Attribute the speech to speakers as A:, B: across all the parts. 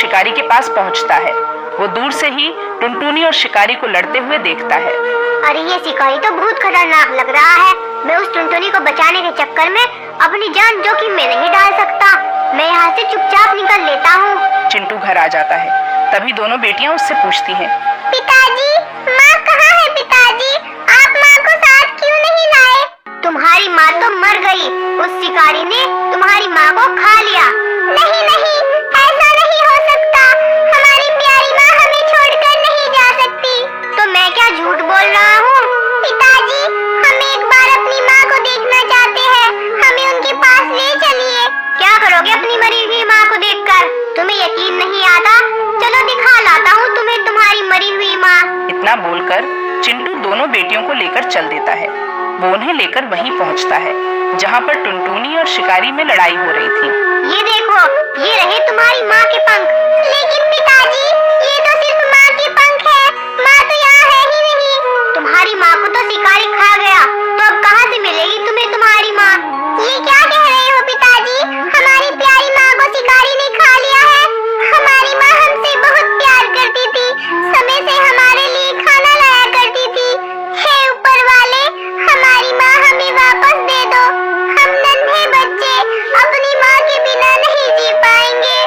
A: शिकारी के पास पहुंचता है। वो दूर से ही टुनटुनी और शिकारी को लड़ते हुए देखता है।
B: अरे ये शिकारी तो बहुत खतरनाक लग रहा है। मैं उस टुनटुनी को बचाने के चक्कर में अपनी जान जोखिम में नहीं डाल सकता। मैं यहाँ से चुपचाप निकल लेता हूँ।
A: चिंटू घर आ जाता है। तभी दोनों बेटियां उससे पूछती हैं,
B: पिताजी, माँ कहाँ है? पिताजी, आप माँ को साथ क्यों नहीं लाए? तुम्हारी माँ तो मर गई। उस शिकारी ने तुम्हारी माँ को खा लिया। नहीं नहीं, ऐसा नहीं हो सकता। हमारी प्यारी माँ हमें छोड़कर नहीं जा सकती। तो मैं क्या झूठ बोल रहा हूँ? पिताजी, हम एक बार अपनी माँ को देखना चाहते हैं। हमें उनके पास ले चलिए। क्या करोगे अपनी मरी हुई माँ को देखकर? तुम्हें यकीन नहीं आता? चलो दिखा लाता हूँ तुम्हें तुम्हारी मरी हुई माँ।
A: इतना बोलकर चिंटू दोनों बेटियों को लेकर चल देता है। वो उन्हें लेकर वहीं पहुंचता है जहाँ पर टुनटुनी और शिकारी में लड़ाई हो रही थी।
B: ये देखो, ये रहे तुम्हारी माँ के पंख। लेकिन पिताजी, ये तो सिर्फ माँ के पंख है। माँ तो यहाँ है ही नहीं। तुम्हारी माँ को तो शिकारी खा गया, तो अब कहाँ से मिलेगी तुम्हें तुम्हारी माँ? ये क्या कह रहे हो पिताजी? हमारी प्यारी माँ को शिकारी ने खा लिया है। हमारी माँ हमसे बहुत प्यार करती थी, समय से हमारे लिए खाना लाया करती थी। हे ऊपर वाले, हमारी माँ हमें वापस दे दो। हम नन्हे बच्चे अपनी माँ के बिना नहीं जी पाएंगे।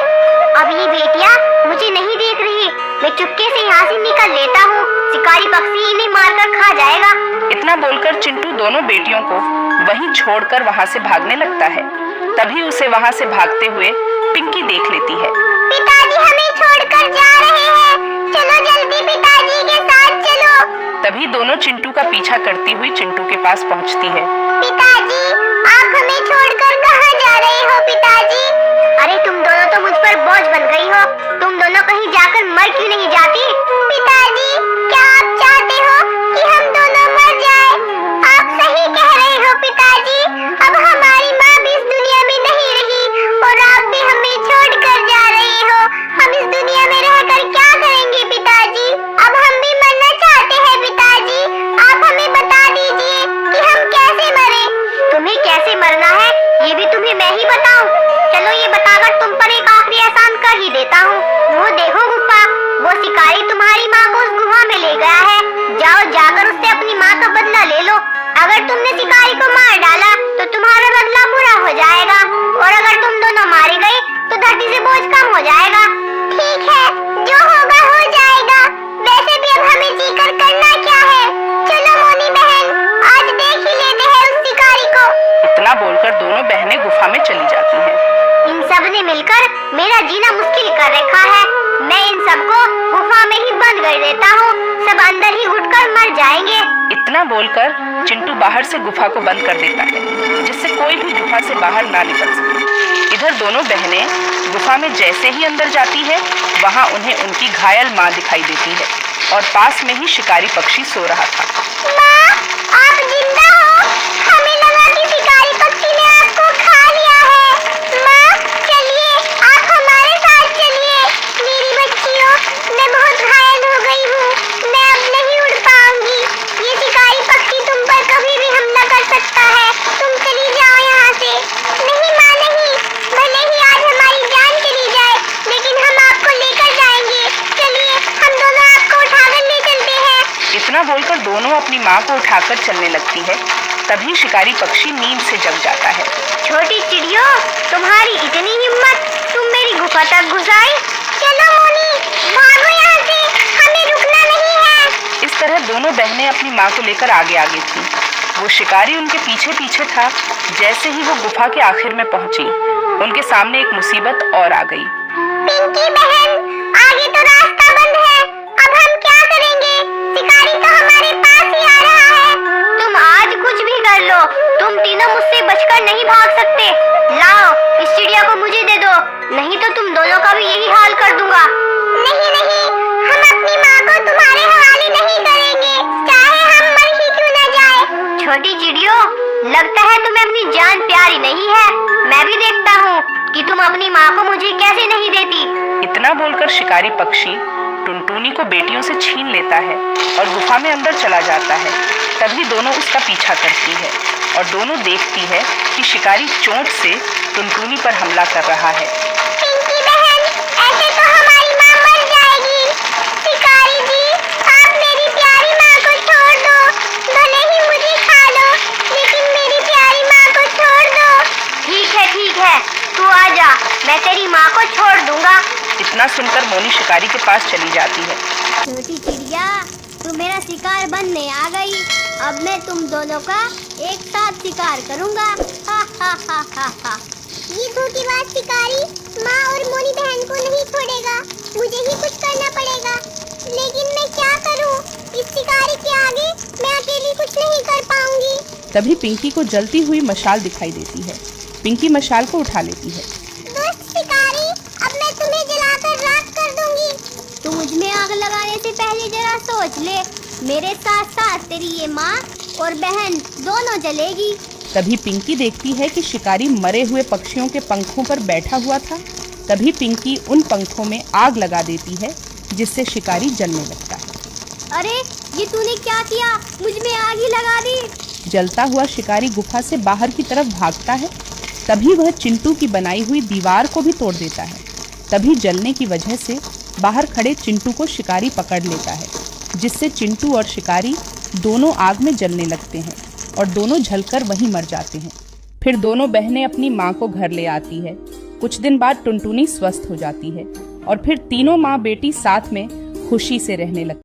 B: अब ये बेटियाँ मुझे नहीं देख रही। मैं चुपके से यहाँ से निकल लेता हूँ। शिकारी पक्षी इन्हें मारकर खा जाएगा।
A: इतना बोलकर चिंटू दोनों बेटियों को वहीं छोड़कर वहाँ से भागने लगता है। तभी उसे वहाँ से भागते हुए पिंकी देख लेती है।
B: पिताजी हमें छोड़कर जा रहे हैं। चलो जल्दी पिताजी के साथ चलो।
A: तभी दोनों चिंटू का पीछा करती हुई चिंटू के पास पहुँचती है।
B: पिताजी, आप हमें छोड़कर कहाँ जा रहे हो? पिताजी, अरे तुम दोनों तो मुझ पर बोझ बन गई हो। तुम दोनों कहीं जाकर मर क्यों नहीं जाती? पिताजी, क्या आप चाहते हो कि हम दोनों मर जाएं? आप सही कह रहे हो पिताजी। अब हमारी माँ भी इस दुनिया में नहीं रही और आप भी हमें छोड़कर जा रही हो। हम इस दुनिया में रहकर क्या करेंगे पिताजी? अब हम भी मरना चाहते हैं पिताजी। आप हमें बता दीजिए कि हम कैसे मरे। तुम्हें कैसे मरना है ये भी तुम्हें मैं ही बताऊं? चलो ये बताकर तुम पर एक आखिरी एहसान कर ही देता हूँ। वो देखो गुफा, वो शिकारी तुम्हारी माँ को उस गुफा में ले गया है। जाओ जाकर उससे अपनी माँ का बदला ले लो। अगर तुमने शिकारी को मार डाला तो तुम्हारा बदला पूरा हो जाएगा, और अगर तुम दोनों मारे गए तो धरती से बोझ कम हो जाएगा। ठीक है, जो होगा हो जाएगा। वैसे भी अब हमें जीकर करना क्या है? चलो मोनी बहन, आज देख ही लेते हैं उस शिकारी को।
A: इतना बोलकर दोनों बहनें गुफा में चली जाती हैं।
B: इन सब ने मिलकर मेरा जीना मुश्किल कर रखा है। मैं इन सबको गुफा में ही बंद कर देता हूँ। सब अंदर ही घुटकर मर जाएंगे।
A: इतना बोलकर चिंटू बाहर से गुफा को बंद कर देता है, जिससे कोई भी गुफा से बाहर ना निकल सके। इधर दोनों बहनें गुफा में जैसे ही अंदर जाती है, वहाँ उन्हें उनकी घायल माँ दिखाई देती है और पास में ही शिकारी पक्षी सो रहा था।
B: माँ, आप जिंदा हो? हमें लगा कि शिकारी पक्षी ने आपको खा लिया है। माँ, चलिए, आप हमारे साथ चलिए। मेरी बच्चियों, मैं बहुत घायल हो गई हूँ। मैं अब नहीं उड़ पाऊंगी। ये शिकारी पक्षी तुम पर कभी भी हमला कर सकता है। तुम चली जाओ यहाँ से। नहीं माँ, नहीं। भले ही आज हमारी जान चली जाए, लेकिन हम आपको लेकर जाएंगे। चलिए, हम दोनों आपको उठाकर ले चलते हैं।
A: इतना बोलकर दोनों अपनी माँ को उठाकर चलने लगती है। तभी शिकारी पक्षी नींद से जग जाता है।
B: छोटी चिड़ियों, तुम्हारी इतनी हिम्मत, तुम मेरी गुफा तक घुस आई? चलो मोनी, भागो यहाँ से, हमें रुकना नहीं है।
A: इस तरह दोनों बहनें अपनी माँ को लेकर आगे आगे थीं। वो शिकारी उनके पीछे पीछे था। जैसे ही वो गुफा के आखिर में पहुंची, उनके सामने एक मुसीबत और आ गई।
B: पिंकी बहन, आगे तो रास्ता बंद है। अब हम क्या करेंगे? शिकारी तो हमारे पास ही आ रहा है। तुम आज कुछ भी कर लो, तुम तीनों मुझसे बचकर नहीं भाग सकते। लाओ, इस चिड़िया को मुझे दे दो, नहीं तो तुम दोनों का भी यही हाल कर दूंगा। नहीं नहीं, हम अपनी माँ को तुम्हारे हवाले नहीं करेंगे, चाहे हम मर ही क्यों न जाए। छोटी चिड़ियों, लगता है तुम्हें अपनी जान प्यारी नहीं है। मैं भी देखता हूँ कि तुम अपनी माँ को मुझे कैसे नहीं देती।
A: इतना बोलकर शिकारी पक्षी टुनटुनी को बेटियों से छीन लेता है और गुफा में अंदर चला जाता है। तभी दोनों उसका पीछा करती है और दोनों देखती है कि शिकारी चोंच से टुनटुनी पर हमला कर रहा है।
B: पिंकी बहन, ऐसे तो हमारी मैं तेरी माँ को छोड़ दूंगा।
A: इतना सुनकर मोनी शिकारी के पास चली जाती है।
B: छोटी चिड़िया, तू मेरा शिकार बनने आ गई। अब मैं तुम दोनों का एक साथ शिकार करूंगा। हा हा हा हा हा। ये धोखेबाज शिकारी माँ और मोनी बहन को नहीं छोड़ेगा। मुझे ही कुछ करना पड़ेगा। लेकिन मैं क्या करूं? इस शिकारी के आगे मैं अकेली कुछ नहीं कर पाऊंगी।
A: तभी पिंकी को जलती हुई मशाल दिखाई देती है। पिंकी मशाल को उठा लेती है।
B: दोस्त शिकारी, अब मैं तुम्हें जलाकर राख कर दूंगी। तू मुझ में आग लगाने से पहले जरा सोच ले। मेरे साथ साथ तेरी ये माँ और बहन दोनों जलेगी।
A: तभी पिंकी देखती है कि शिकारी मरे हुए पक्षियों के पंखों पर बैठा हुआ था। तभी पिंकी उन पंखों में आग लगा देती है, जिससे शिकारी जलने लगता है।
B: अरे ये तूने क्या किया? मुझ में आग ही लगा दी।
A: जलता हुआ शिकारी गुफा से बाहर की तरफ भागता है। तभी वह चिंटू की बनाई हुई दीवार को भी तोड़ देता है। तभी जलने की वजह से बाहर खड़े चिंटू को शिकारी पकड़ लेता है, जिससे चिंटू और शिकारी दोनों आग में जलने लगते हैं और दोनों जलकर वहीं मर जाते हैं। फिर दोनों बहनें अपनी माँ को घर ले आती है। कुछ दिन बाद टुनटुनी स्वस्थ हो जाती है और फिर तीनों माँ बेटी साथ में खुशी से रहने लगती है।